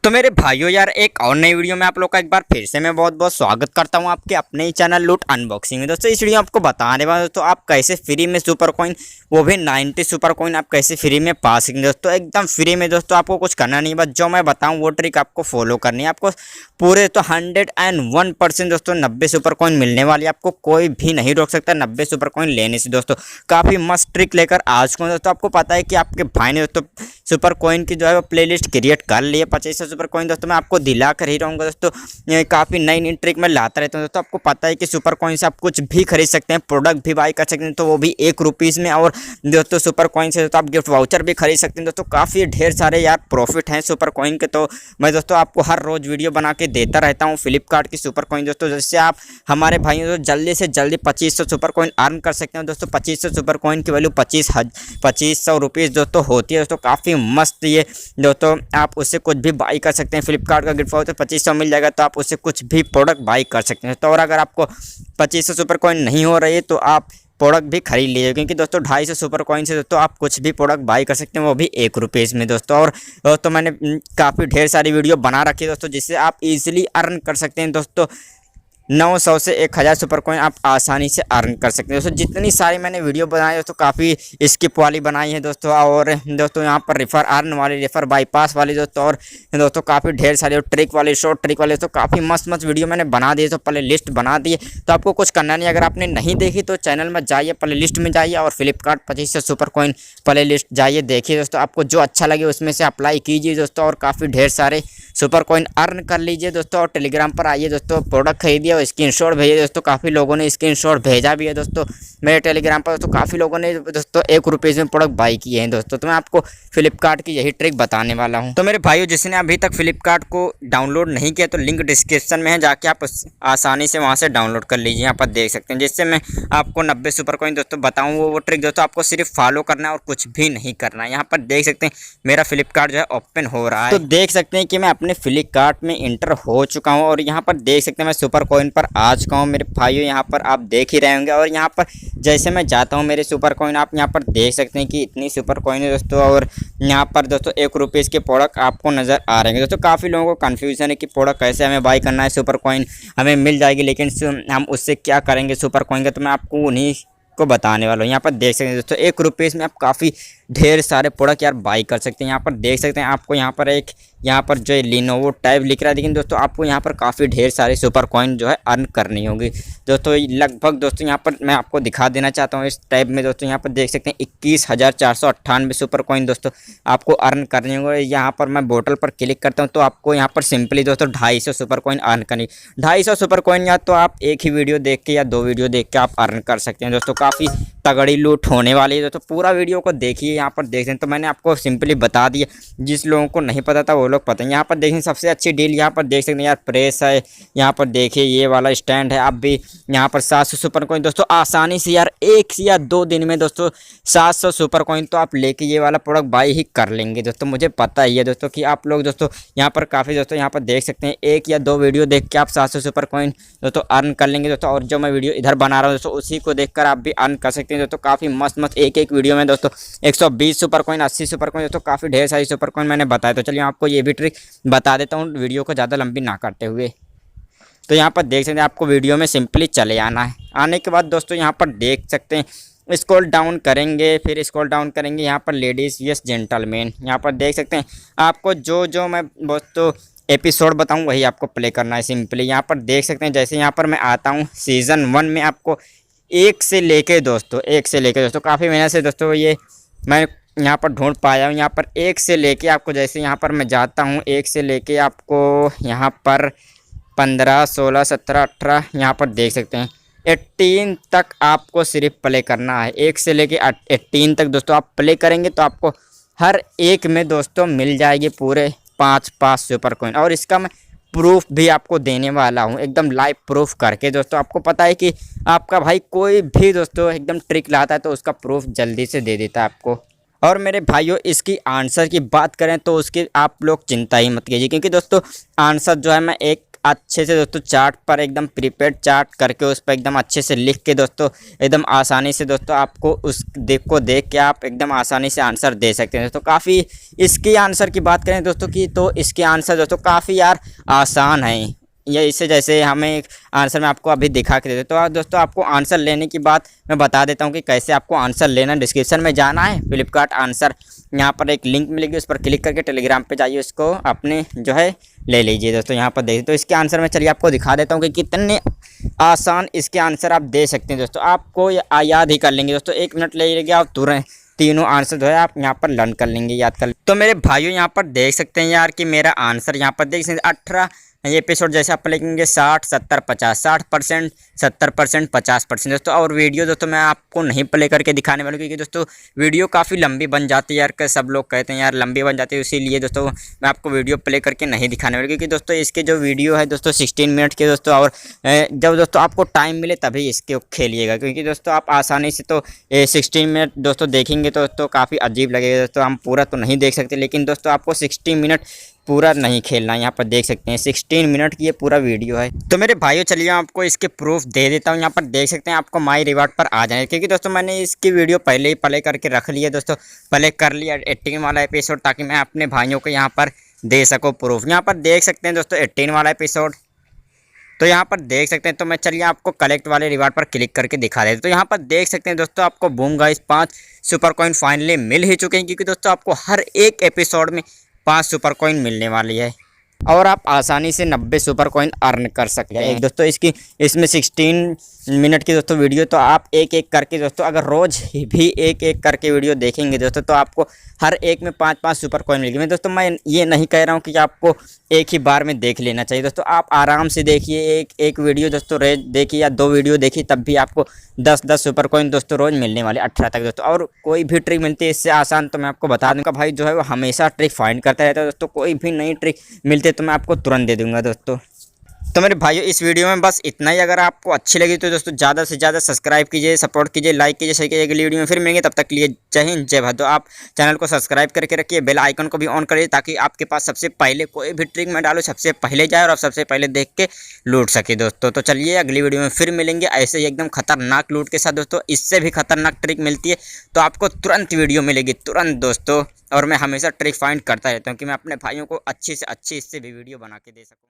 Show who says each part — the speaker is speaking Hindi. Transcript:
Speaker 1: तो मेरे भाइयों यार एक और नई वीडियो में आप लोग का एक बार फिर से मैं बहुत बहुत स्वागत करता हूं आपके अपने ही चैनल लूट अनबॉक्सिंग में। दोस्तों इस वीडियो में आपको बताने वाला दोस्तों आप कैसे फ्री में सुपर कॉइन, वो भी 90 सुपर कॉइन आप कैसे फ्री में पा सकेंगे। दोस्तों एकदम फ्री में दोस्तों आपको कुछ करना नहीं, बस जो मैं बताऊँ वो ट्रिक आपको फॉलो करनी है। आपको पूरे तो 101% दोस्तों 90 सुपर कॉइन मिलने वाली, आपको कोई भी नहीं रोक सकता 90 सुपर कॉइन लेने से। दोस्तों काफ़ी मस्त ट्रिक लेकर आज को दोस्तों आपको पता है कि आपके भाई ने दोस्तों सुपर कॉइन की जो है वो प्लेलिस्ट क्रिएट कर ली है 2500 सुपर कॉइन। दोस्तों मैं आपको दिला कर ही रहूँगा दोस्तों, काफ़ी नई नई ट्रिक मैं लाता रहता हूँ। दोस्तों आपको पता है कि सुपर कॉइन से आप कुछ भी खरीद सकते हैं, प्रोडक्ट भी बाई कर सकते हैं, तो वो भी ₹1 में। और दोस्तों सुपर कॉइन से दोस्तों आप गिफ्ट वाउचर भी खरीद सकते हैं। दोस्तों काफ़ी ढेर सारे यार प्रॉफिट हैं सुपर कॉइन के। तो मैं दोस्तों आपको हर रोज़ वीडियो बना के देता रहता हूँ फ्लिपकार्ट की सुपर कॉइन दोस्तों, जिससे आप हमारे भाइयों तो जल्दी से जल्दी 2500 सुपर कॉइन अर्न कर सकते हैं। दोस्तों 2500 सुपर कॉइन की वैल्यू 2500 रुपीज़ दोस्तों होती है। दोस्तों काफ़ी मस्त ये दोस्तों, आप उससे कुछ भी बाई कर सकते हैं। फ्लिपकार्ट का गिफ्ट वाउचर 2500 मिल जाएगा, तो आप उससे कुछ भी प्रोडक्ट बाई कर सकते हैं। तो और अगर आपको 2500 सुपर कॉइन नहीं हो रही है तो आप प्रोडक्ट भी खरीद लीजिए, क्योंकि दोस्तों 250 सुपर कॉइन से दोस्तों आप कुछ भी प्रोडक्ट बाई कर सकते हैं, वो भी ₹1 में दोस्तों। और दोस्तों मैंने काफ़ी ढेर सारी वीडियो बना रखी है दोस्तों, जिससे आप इजीली अर्न कर सकते हैं। दोस्तों 900 से 1000 सुपर कॉइन आप आसानी से अर्न कर सकते हैं। दोस्तों जितनी सारी मैंने वीडियो बनाई दोस्तों, काफ़ी स्किप वाली बनाई है दोस्तों, और दोस्तों यहाँ पर रेफर अर्न वाली, रेफर बाईपास वाली दोस्तों, और दोस्तों काफ़ी ढेर सारी ट्रिक वाली, शॉर्ट ट्रिक वाली दोस्तों, काफ़ी मस्त मस्त वीडियो मैंने बना दी है। तो प्ले लिस्ट बना दी है, तो आपको कुछ करना नहीं। अगर आपने नहीं देखी तो चैनल में जाइए, प्ले लिस्ट में जाइए और Flipkart 2500 super coin play list जाइए, देखिए दोस्तों, आपको जो अच्छा लगे उसमें से अप्लाई कीजिए दोस्तों, और काफ़ी ढेर सारे सुपर कॉइन अर्न कर लीजिए दोस्तों। और टेलीग्राम पर आइए दोस्तों, प्रोडक्ट खरीदिए और स्क्रीनशॉट भेजिए दोस्तों। काफ़ी लोगों ने स्क्रीनशॉट भेजा भी है दोस्तों मेरे टेलीग्राम पर। दोस्तों काफ़ी लोगों ने दोस्तों ₹1 में प्रोडक्ट बाई किए हैं दोस्तों। तो मैं आपको फ्लिपकार्ट की यही ट्रिक बताने वाला हूं। तो मेरे भाइयों जिसने अभी तक फ्लिपकार्ट को डाउनलोड नहीं किया तो लिंक डिस्क्रिप्शन में है, जाके आप आसानी से वहां से डाउनलोड कर लीजिए। यहाँ पर देख सकते हैं, जिससे मैं आपको 90 सुपर कॉइन दोस्तों बताऊँ वो ट्रिक दोस्तों आपको सिर्फ फॉलो करना है और कुछ भी नहीं करना है। यहाँ पर देख सकते हैं मेरा फ्लिपकार्ट जो है ओपन हो रहा है, तो देख सकते हैं कि मैं अपने फ्लिपकार्ट में इंटर हो चुका हूँ। और यहाँ पर देख सकते हैं मैं सुपर कॉइन पर आ चुका हूँ मेरे भाइयों, यहाँ पर आप देख ही रहे होंगे। और यहाँ पर जैसे मैं जाता हूँ मेरे सुपर कॉइन, आप यहाँ पर देख सकते हैं कि इतनी सुपर कॉइन है दोस्तों। और यहाँ पर दोस्तों ₹1 के प्रोडक्ट आपको नज़र आ रहे हैं दोस्तों। काफ़ी लोगों को कन्फ्यूजन है कि प्रोडक्ट कैसे हमें बाई करना है, सुपर कॉइन हमें मिल जाएगी, लेकिन हम उससे क्या करेंगे सुपर कॉइन का, तो मैं आपको उन्हीं को बताने वाला हूँ। यहाँ पर देख सकते हैं दोस्तों ₹1 में आप काफ़ी ढेर सारे प्रोडक्ट यार बाई कर सकते हैं। यहाँ पर देख सकते हैं आपको यहाँ पर एक यहाँ पर जो लिनोवो टाइप लिख रहा है, लेकिन दोस्तों आपको यहाँ पर काफ़ी ढेर सारे सुपर कॉइन जो है अर्न करनी होगी दोस्तों। लगभग दोस्तों यहाँ पर मैं आपको दिखा देना चाहता हूँ इस टाइप में दोस्तों। यहाँ पर देख सकते हैं 21,498 सुपर कॉइन दोस्तों आपको अर्न करनी होगी। यहाँ पर मैं बोतल पर क्लिक करता हूँ तो आपको यहाँ पर सिंपली दोस्तों 250 सुपर कॉइन अर्न करनी। 250 सुपर कॉइन या तो आप एक ही वीडियो देख के या 2 वीडियो देख के आप अर्न कर सकते हैं दोस्तों। काफ़ी तगड़ी लूट होने वाली है दोस्तों, पूरा वीडियो को देखिए। यहाँ पर देख सकते हैं, तो मैंने आपको सिंपली बता दिया, जिस लोगों को नहीं पता था वो लोग पता है। यहाँ पर देखें सबसे अच्छी डील यहाँ पर देख सकते हैं यार, प्रेस है, यहाँ पर देखिए ये वाला स्टैंड है। आप भी यहाँ पर 700 सुपर कॉइन दोस्तों आसानी से यार 1 या 2 दिन में दोस्तों 700 सुपर कॉइन तो आप लेके ये वाला प्रोडक्ट बाई ही कर लेंगे दोस्तों। मुझे पता ही है दोस्तों कि आप लोग दोस्तों यहाँ पर काफ़ी दोस्तों यहाँ पर देख सकते हैं 1 या 2 वीडियो देख के आप 700 सुपर कॉइन दोस्तों अर्न कर लेंगे दोस्तों। और जो मैं वीडियो इधर बना रहा हूँ दोस्तों उसी को देखकर आप भी अर्न कर सकते हैं दोस्तों। काफ़ी मस्त मस्त एक वीडियो में दोस्तों 120 सुपर कॉइन, 80 सुपर कॉइन दोस्तों, काफ़ी ढेर सारी सुपर कॉइन मैंने बताया। तो चलिए आपको ये भी ट्रिक बता देता हूँ वीडियो को ज़्यादा लंबी ना करते हुए। तो यहाँ पर देख सकते हैं आपको वीडियो में सिंपली चले आना है। आने के बाद दोस्तों यहाँ पर देख सकते हैं स्क्रॉल डाउन करेंगे, फिर स्क्रॉल डाउन करेंगे यहाँ पर लेडीज़ यस जेंटलमैन। यहाँ पर देख सकते हैं आपको जो मैं दोस्तों एपिसोड बताऊँ वही आपको प्ले करना है सिंपली। यहाँ पर देख सकते हैं जैसे यहाँ पर मैं आता हूँ सीज़न 1 में, आपको 1 से लेके दोस्तों काफ़ी मेहनत से दोस्तों ये मैं यहाँ पर ढूंढ पाया हूँ। यहाँ पर 1 से लेके आपको जैसे यहाँ पर मैं जाता हूँ 1 से लेके आपको यहाँ पर 15, 16, 17, 18 यहाँ पर देख सकते हैं 18 तक आपको सिर्फ प्ले करना है। 1 से लेके 18 तक दोस्तों आप प्ले करेंगे तो आपको हर एक में दोस्तों मिल जाएगी पूरे 5 सुपर कॉइन। और इसका मैं प्रूफ भी आपको देने वाला हूँ, एकदम लाइव प्रूफ करके दोस्तों। आपको पता है कि आपका भाई कोई भी दोस्तों एकदम ट्रिक लाता है तो उसका प्रूफ जल्दी से दे देता है आपको। और मेरे भाइयों इसकी आंसर की बात करें तो उसकी आप लोग चिंता ही मत कीजिए, क्योंकि दोस्तों आंसर जो है मैं एक अच्छे से दोस्तों चार्ट पर एकदम प्रीपेड चार्ट करके उस पर एकदम अच्छे से लिख के दोस्तों एकदम आसानी से दोस्तों आपको उस देख के आप एकदम आसानी से आंसर दे सकते हैं दोस्तों। काफ़ी इसकी आंसर की बात करें दोस्तों की, तो इसके आंसर दोस्तों काफ़ी यार आसान है। ये इससे जैसे हमें एक आंसर मैं आपको अभी दिखा के देता हूँ। तो दोस्तों आपको आंसर लेने की बात मैं बता देता हूँ कि कैसे आपको आंसर लेना। डिस्क्रिप्शन में जाना है, फ्लिपकार्ट आंसर, यहाँ पर एक लिंक मिलेगी, उस पर क्लिक करके टेलीग्राम पे जाइए, उसको अपने जो है ले लीजिए दोस्तों। यहाँ पर देखिए, तो इसके आंसर में चलिए आपको दिखा देता हूँ कि कितने आसान इसके आंसर आप दे सकते हैं दोस्तों। आपको याद ही कर लेंगे दोस्तों, 1 मिनट लगेगा, आप तुरंत तीनों आंसर जो है आप यहाँ पर लर्न कर लेंगे, याद कर। तो मेरे भाइयों यहाँ पर देख सकते हैं यार कि मेरा आंसर यहाँ पर देख सकते हैं 18 ये एपिसोड जैसे आप लिखेंगे 60 70 50, 60%, 70%, 50% दोस्तों। और वीडियो दोस्तों मैं आपको नहीं प्ले करके दिखाने वाला हूँ, क्योंकि दोस्तों वीडियो काफ़ी लंबी बन जाती है यार। सब लोग कहते हैं यार लंबी बन जाती है, इसीलिए दोस्तों मैं आपको वीडियो प्ले करके नहीं दिखाने वाला, क्योंकि दोस्तों इसके जो वीडियो है दोस्तों 16 मिनट के दोस्तों। और जब दोस्तों आपको टाइम मिले तभी इसके खेलिएगा, क्योंकि दोस्तों आप आसानी से तो 16 मिनट दोस्तों देखेंगे तो दोस्तों काफ़ी अजीब लगेगा दोस्तों। हम पूरा तो नहीं देख सकते, लेकिन दोस्तों आपको 16 मिनट पूरा नहीं खेलना है। यहाँ पर देख सकते हैं 16 मिनट की ये पूरा वीडियो है। तो मेरे भाइयों चलिए आपको इसके प्रूफ दे देता हूँ। यहाँ पर देख सकते हैं आपको माई रिवार्ड पर आ जाए, क्योंकि दोस्तों मैंने इसकी वीडियो पहले ही प्ले करके रख लिया दोस्तों, प्ले कर लिया 18 वाला एपिसोड, ताकि मैं अपने भाइयों को यहाँ पर दे सकूँ प्रूफ। यहाँ पर देख सकते हैं दोस्तों 18 वाला एपिसोड, तो यहाँ पर देख सकते हैं। तो मैं चलिए आपको कलेक्ट वाले रिवार्ड पर क्लिक करके दिखा देते। तो यहाँ पर देख सकते हैं दोस्तों आपको boom guys 5 super coin finally मिल ही चुके हैं, क्योंकि दोस्तों आपको हर एक एपिसोड में 5 सुपर कॉइन मिलने वाली है, और आप आसानी से 90 सुपर कॉइन अर्न कर सकते हैं दोस्तों। इसमें 16 मिनट की दोस्तों वीडियो, तो आप एक एक करके दोस्तों अगर रोज़ भी एक एक करके वीडियो देखेंगे दोस्तों, तो आपको हर एक में 5-5 सुपर कॉइन मिलेगी। मैं दोस्तों मैं ये नहीं कह रहा हूँ कि आपको एक ही बार में देख लेना चाहिए दोस्तों, आप आराम से देखिए, एक वीडियो दोस्तों रोज देखिए या 2 वीडियो देखिए, तब भी आपको 10-10 सुपर कॉइन दोस्तों रोज़ मिलने वाले 18 तक दोस्तों। और कोई भी ट्रिक मिलती है इससे आसान, तो मैं आपको बता दूँगा भाई जो है वो हमेशा ट्रिक फाइंड करता रहता है दोस्तों। कोई भी नई ट्रिक मिलती है तो मैं आपको तुरंत दे दूँगा दोस्तों। तो मेरे भाइयों इस वीडियो में बस इतना ही। अगर आपको अच्छी लगी तो दोस्तों ज़्यादा से ज़्यादा सब्सक्राइब कीजिए, सपोर्ट कीजिए, लाइक कीजिए, शेयर कीजिए। अगली वीडियो में फिर मिलेंगे, तब तक के लिए जय हिंद जय भारत। तो आप चैनल को सब्सक्राइब करके रखिए, बेल आइकन को भी ऑन करिए, ताकि आपके पास सबसे पहले कोई भी ट्रिक मैं डालूँ सबसे पहले जाए और आप सबसे पहले देख के लूट सके दोस्तों। तो चलिए अगली वीडियो में फिर मिलेंगे ऐसे ही एकदम खतरनाक लूट के साथ दोस्तों। इससे भी खतरनाक ट्रिक मिलती है तो आपको तुरंत वीडियो मिलेगी, तुरंत दोस्तों। और मैं हमेशा ट्रिक फाइंड करता रहता हूँ कि मैं अपने भाइयों को अच्छी से अच्छी इससे भी वीडियो बना के दे सकूँ।